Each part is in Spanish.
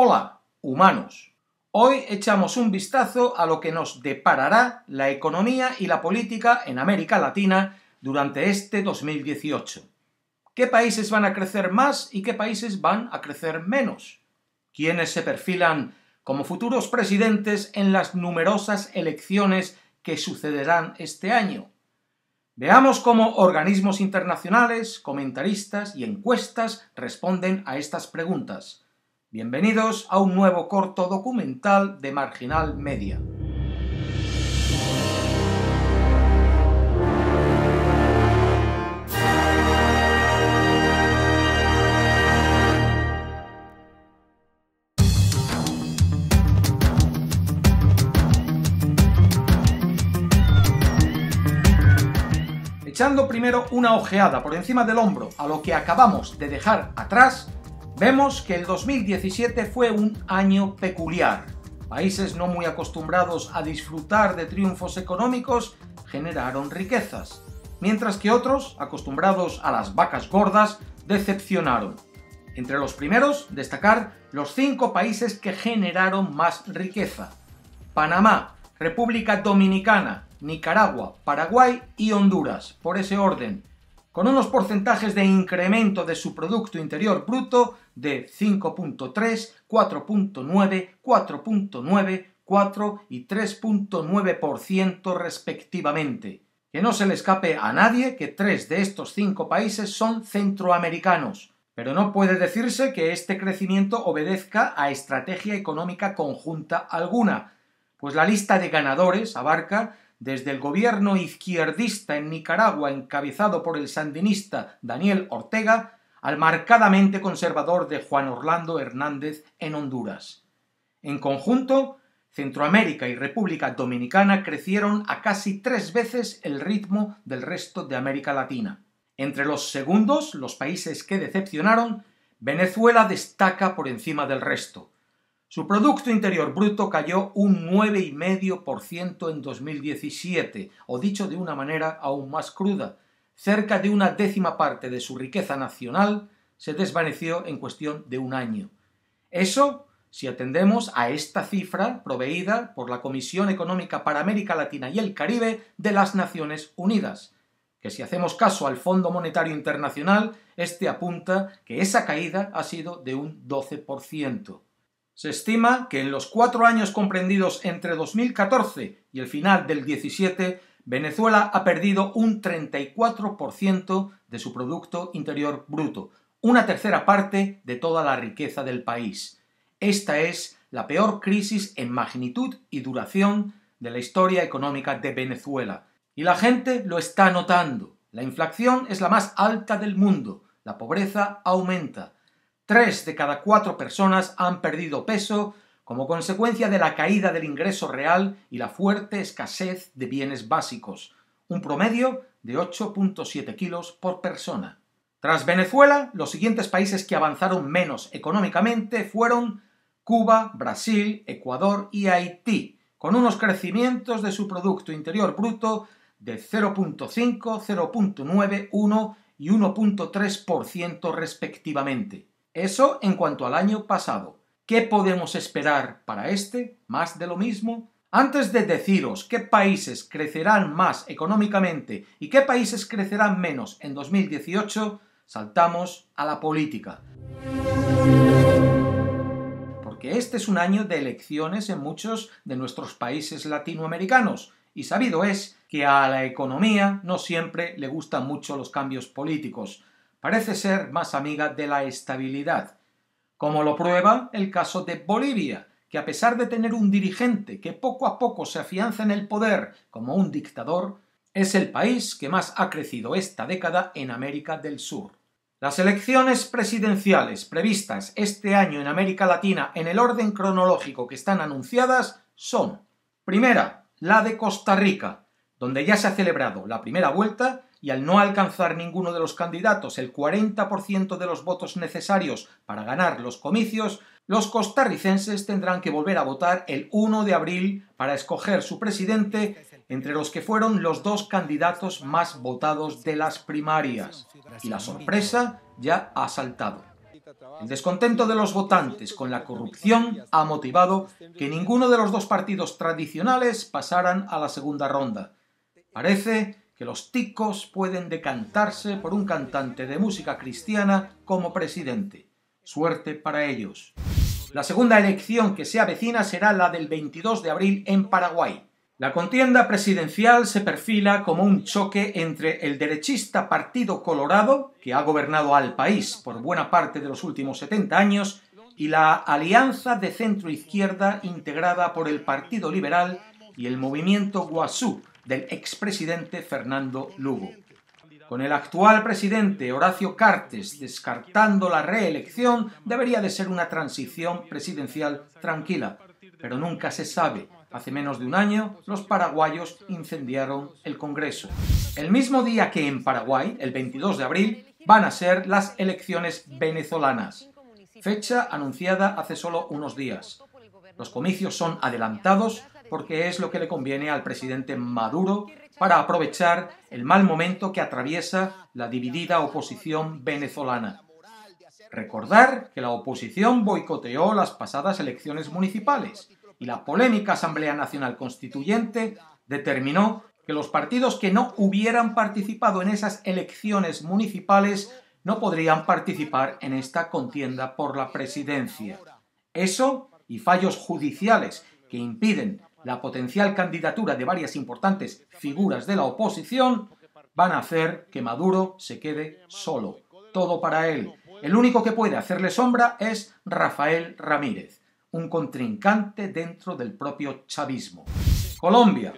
Hola, humanos. Hoy echamos un vistazo a lo que nos deparará la economía y la política en América Latina durante este 2018. ¿Qué países van a crecer más y qué países van a crecer menos? ¿Quiénes se perfilan como futuros presidentes en las numerosas elecciones que sucederán este año? Veamos cómo organismos internacionales, comentaristas y encuestas responden a estas preguntas. Bienvenidos a un nuevo corto documental de Marginal Media. Echando primero una ojeada por encima del hombro a lo que acabamos de dejar atrás, vemos que el 2017 fue un año peculiar. Países no muy acostumbrados a disfrutar de triunfos económicos generaron riquezas, mientras que otros, acostumbrados a las vacas gordas, decepcionaron. Entre los primeros, destacar los 5 países que generaron más riqueza: Panamá, República Dominicana, Nicaragua, Paraguay y Honduras, por ese orden, con unos porcentajes de incremento de su Producto Interior Bruto de 5.3, 4.9, 4.9, 4 y 3.9% respectivamente. Que no se le escape a nadie que 3 de estos 5 países son centroamericanos, pero no puede decirse que este crecimiento obedezca a estrategia económica conjunta alguna, pues la lista de ganadores abarca desde el gobierno izquierdista en Nicaragua encabezado por el sandinista Daniel Ortega al marcadamente conservador de Juan Orlando Hernández en Honduras. En conjunto, Centroamérica y República Dominicana crecieron a casi 3 veces el ritmo del resto de América Latina. Entre los segundos, los países que decepcionaron, Venezuela destaca por encima del resto. Su Producto Interior Bruto cayó un 9,5% en 2017, o dicho de una manera aún más cruda, cerca de una décima parte de su riqueza nacional se desvaneció en cuestión de un año. Eso, si atendemos a esta cifra proveída por la Comisión Económica para América Latina y el Caribe de las Naciones Unidas, que si hacemos caso al Fondo Monetario Internacional, este apunta que esa caída ha sido de un 12%. Se estima que en los 4 años comprendidos entre 2014 y el final del 17, Venezuela ha perdido un 34% de su Producto Interior Bruto, una tercera parte de toda la riqueza del país. Esta es la peor crisis en magnitud y duración de la historia económica de Venezuela. Y la gente lo está notando. La inflación es la más alta del mundo. La pobreza aumenta. 3 de cada 4 personas han perdido peso como consecuencia de la caída del ingreso real y la fuerte escasez de bienes básicos, un promedio de 8,7 kilos por persona. Tras Venezuela, los siguientes países que avanzaron menos económicamente fueron Cuba, Brasil, Ecuador y Haití, con unos crecimientos de su Producto Interior Bruto de 0,5, 0,9, 1 y 1,3% respectivamente. Eso en cuanto al año pasado. ¿Qué podemos esperar para este? ¿Más de lo mismo? Antes de deciros qué países crecerán más económicamente y qué países crecerán menos en 2018, saltamos a la política. Porque este es un año de elecciones en muchos de nuestros países latinoamericanos, y sabido es que a la economía no siempre le gustan mucho los cambios políticos. Parece ser más amiga de la estabilidad, como lo prueba el caso de Bolivia, que a pesar de tener un dirigente que poco a poco se afianza en el poder como un dictador, es el país que más ha crecido esta década en América del Sur. Las elecciones presidenciales previstas este año en América Latina en el orden cronológico que están anunciadas son: primera, la de Costa Rica, donde ya se ha celebrado la primera vuelta y al no alcanzar ninguno de los candidatos el 40% de los votos necesarios para ganar los comicios, los costarricenses tendrán que volver a votar el 1 de abril para escoger su presidente entre los que fueron los 2 candidatos más votados de las primarias. Y la sorpresa ya ha saltado. El descontento de los votantes con la corrupción ha motivado que ninguno de los dos partidos tradicionales pasaran a la segunda ronda. Parece que los ticos pueden decantarse por un cantante de música cristiana como presidente. Suerte para ellos. La segunda elección que se avecina será la del 22 de abril en Paraguay. La contienda presidencial se perfila como un choque entre el derechista Partido Colorado, que ha gobernado al país por buena parte de los últimos 70 años, y la alianza de centro-izquierda integrada por el Partido Liberal y el movimiento Guasú del expresidente Fernando Lugo. Con el actual presidente Horacio Cartes descartando la reelección, debería de ser una transición presidencial tranquila, pero nunca se sabe. Hace menos de un año, los paraguayos incendiaron el Congreso. El mismo día que en Paraguay, el 22 de abril, van a ser las elecciones venezolanas, fecha anunciada hace solo unos días. Los comicios son adelantados porque es lo que le conviene al presidente Maduro para aprovechar el mal momento que atraviesa la dividida oposición venezolana. Recordar que la oposición boicoteó las pasadas elecciones municipales y la polémica Asamblea Nacional Constituyente determinó que los partidos que no hubieran participado en esas elecciones municipales no podrían participar en esta contienda por la presidencia. Eso y fallos judiciales que impiden la potencial candidatura de varias importantes figuras de la oposición van a hacer que Maduro se quede solo. Todo para él. El único que puede hacerle sombra es Rafael Ramírez, un contrincante dentro del propio chavismo. Colombia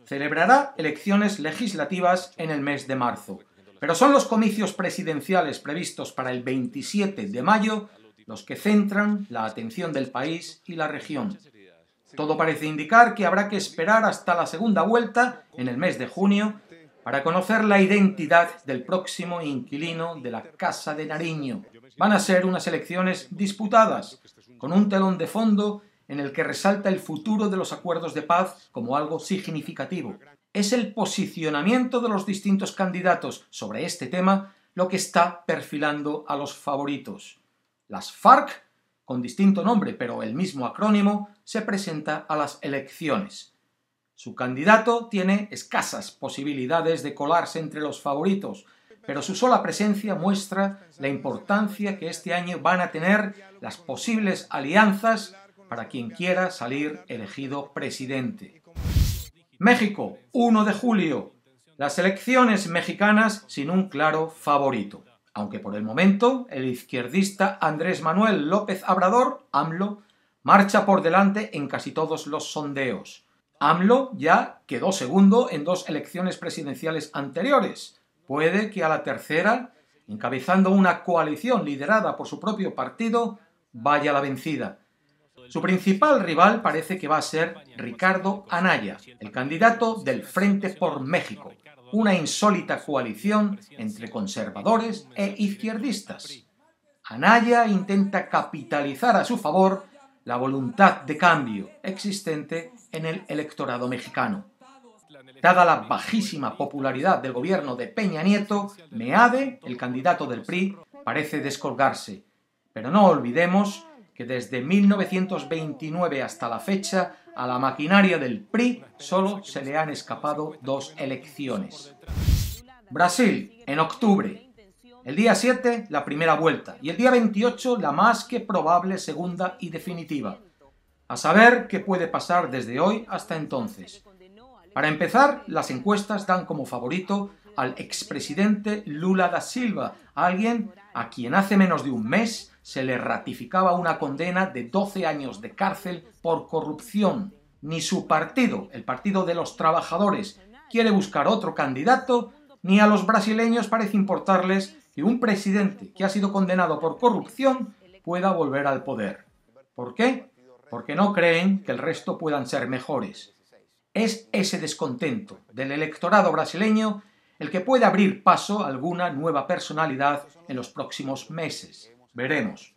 celebrará elecciones legislativas en el mes de marzo, pero son los comicios presidenciales previstos para el 27 de mayo los que centran la atención del país y la región. Todo parece indicar que habrá que esperar hasta la segunda vuelta, en el mes de junio, para conocer la identidad del próximo inquilino de la Casa de Nariño. Van a ser unas elecciones disputadas, con un telón de fondo en el que resalta el futuro de los acuerdos de paz como algo significativo. Es el posicionamiento de los distintos candidatos sobre este tema lo que está perfilando a los favoritos. Las FARC, con distinto nombre pero el mismo acrónimo, se presenta a las elecciones. Su candidato tiene escasas posibilidades de colarse entre los favoritos, pero su sola presencia muestra la importancia que este año van a tener las posibles alianzas para quien quiera salir elegido presidente. México, 1 de julio. Las elecciones mexicanas sin un claro favorito, aunque por el momento el izquierdista Andrés Manuel López Obrador, AMLO, marcha por delante en casi todos los sondeos. AMLO ya quedó segundo en 2 elecciones presidenciales anteriores. Puede que a la tercera, encabezando una coalición liderada por su propio partido, vaya la vencida. Su principal rival parece que va a ser Ricardo Anaya, el candidato del Frente por México, una insólita coalición entre conservadores e izquierdistas. Anaya intenta capitalizar a su favor la voluntad de cambio existente en el electorado mexicano. Dada la bajísima popularidad del gobierno de Peña Nieto, Meade, el candidato del PRI, parece descolgarse. Pero no olvidemos que desde 1929 hasta la fecha, a la maquinaria del PRI solo se le han escapado 2 elecciones. Brasil, en octubre. El día 7, la primera vuelta, y el día 28, la más que probable segunda y definitiva. A saber qué puede pasar desde hoy hasta entonces. Para empezar, las encuestas dan como favorito al expresidente Lula da Silva, alguien a quien hace menos de un mes se le ratificaba una condena de 12 años de cárcel por corrupción. Ni su partido, el Partido de los Trabajadores, quiere buscar otro candidato, ni a los brasileños parece importarles que un presidente que ha sido condenado por corrupción pueda volver al poder. ¿Por qué? Porque no creen que el resto puedan ser mejores. Es ese descontento del electorado brasileño el que puede abrir paso a alguna nueva personalidad en los próximos meses. Veremos.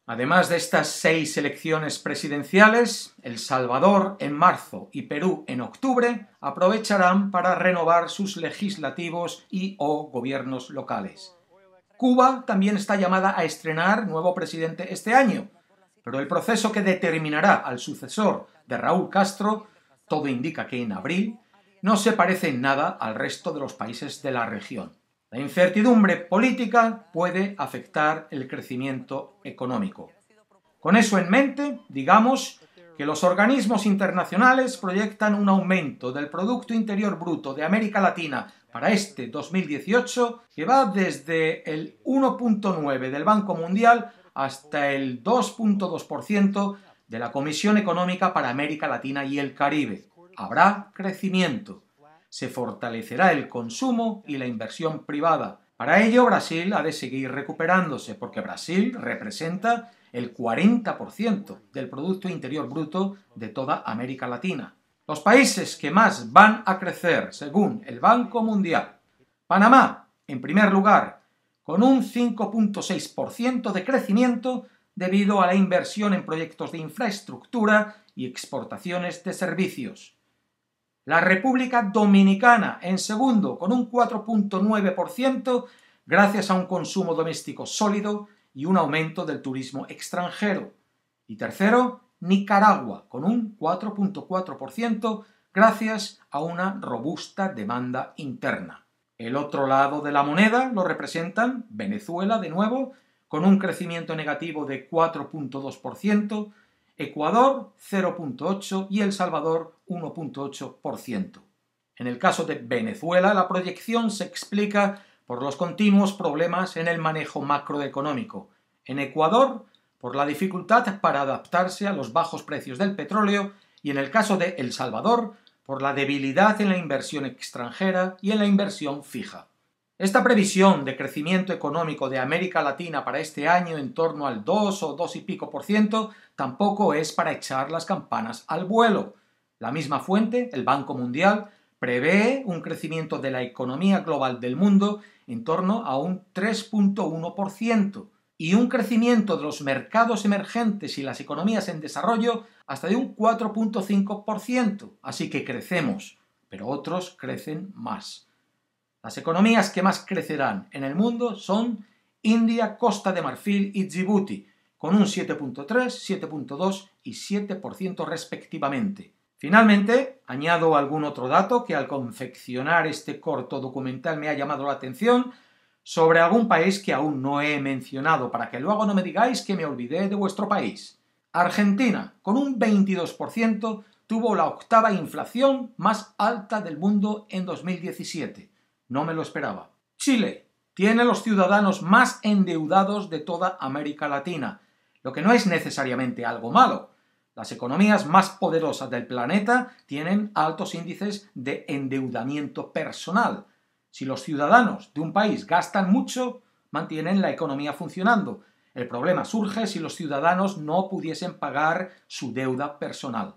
Además de estas 6 elecciones presidenciales, El Salvador en marzo y Perú en octubre aprovecharán para renovar sus legislativos y/o gobiernos locales. Cuba también está llamada a estrenar nuevo presidente este año, pero el proceso que determinará al sucesor de Raúl Castro, todo indica que en abril, no se parece en nada al resto de los países de la región. La incertidumbre política puede afectar el crecimiento económico. Con eso en mente, digamos que los organismos internacionales proyectan un aumento del Producto Interior Bruto de América Latina para este 2018 que va desde el 1,9% del Banco Mundial hasta el 2,2% de la Comisión Económica para América Latina y el Caribe. Habrá crecimiento. Se fortalecerá el consumo y la inversión privada. Para ello, Brasil ha de seguir recuperándose, porque Brasil representa el 40% del Producto Interior Bruto de toda América Latina. Los países que más van a crecer, según el Banco Mundial. Panamá, en primer lugar, con un 5,6% de crecimiento debido a la inversión en proyectos de infraestructura y exportaciones de servicios. La República Dominicana, en segundo, con un 4,9%, gracias a un consumo doméstico sólido y un aumento del turismo extranjero. Y tercero, Nicaragua, con un 4,4%, gracias a una robusta demanda interna. El otro lado de la moneda lo representan Venezuela, de nuevo, con un crecimiento negativo de 4,2%, Ecuador 0,8% y El Salvador 1,8%. En el caso de Venezuela, la proyección se explica por los continuos problemas en el manejo macroeconómico. En Ecuador, por la dificultad para adaptarse a los bajos precios del petróleo, y en el caso de El Salvador, por la debilidad en la inversión extranjera y en la inversión fija. Esta previsión de crecimiento económico de América Latina para este año en torno al 2 o 2 y pico por ciento tampoco es para echar las campanas al vuelo. La misma fuente, el Banco Mundial, prevé un crecimiento de la economía global del mundo en torno a un 3,1% y un crecimiento de los mercados emergentes y las economías en desarrollo hasta de un 4,5%. Así que crecemos, pero otros crecen más. Las economías que más crecerán en el mundo son India, Costa de Marfil y Djibouti, con un 7,3%, 7,2% y 7% respectivamente. Finalmente, añado algún otro dato que al confeccionar este corto documental me ha llamado la atención sobre algún país que aún no he mencionado, para que luego no me digáis que me olvidé de vuestro país. Argentina, con un 22%, tuvo la octava inflación más alta del mundo en 2017. No me lo esperaba. Chile tiene los ciudadanos más endeudados de toda América Latina, lo que no es necesariamente algo malo. Las economías más poderosas del planeta tienen altos índices de endeudamiento personal. Si los ciudadanos de un país gastan mucho, mantienen la economía funcionando. El problema surge si los ciudadanos no pudiesen pagar su deuda personal.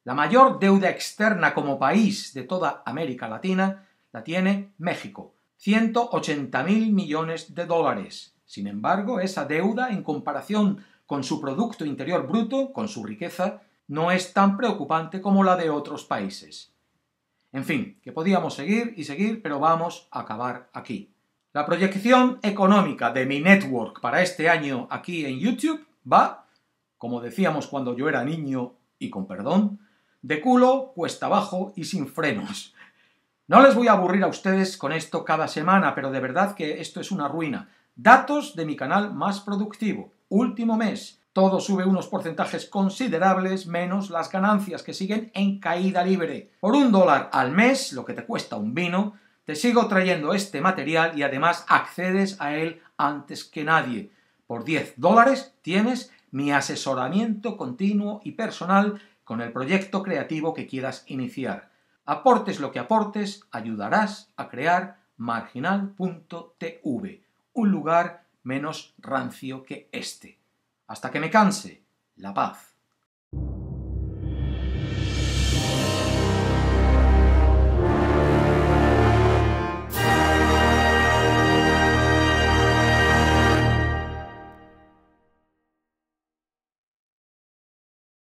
La mayor deuda externa como país de toda América Latina la tiene México, 180.000 millones de dólares. Sin embargo, esa deuda, en comparación con su Producto Interior Bruto, con su riqueza, no es tan preocupante como la de otros países. En fin, que podíamos seguir y seguir, pero vamos a acabar aquí. La proyección económica de mi network para este año aquí en YouTube va, como decíamos cuando yo era niño, y con perdón, de culo, cuesta abajo y sin frenos. No les voy a aburrir a ustedes con esto cada semana, pero de verdad que esto es una ruina. Datos de mi canal más productivo. Último mes. Todo sube unos porcentajes considerables, menos las ganancias que siguen en caída libre. Por $1 al mes, lo que te cuesta un vino, te sigo trayendo este material y además accedes a él antes que nadie. Por $10 tienes mi asesoramiento continuo y personal con el proyecto creativo que quieras iniciar. Aportes lo que aportes, ayudarás a crear marginal.tv, un lugar menos rancio que este. Hasta que me canse, la paz.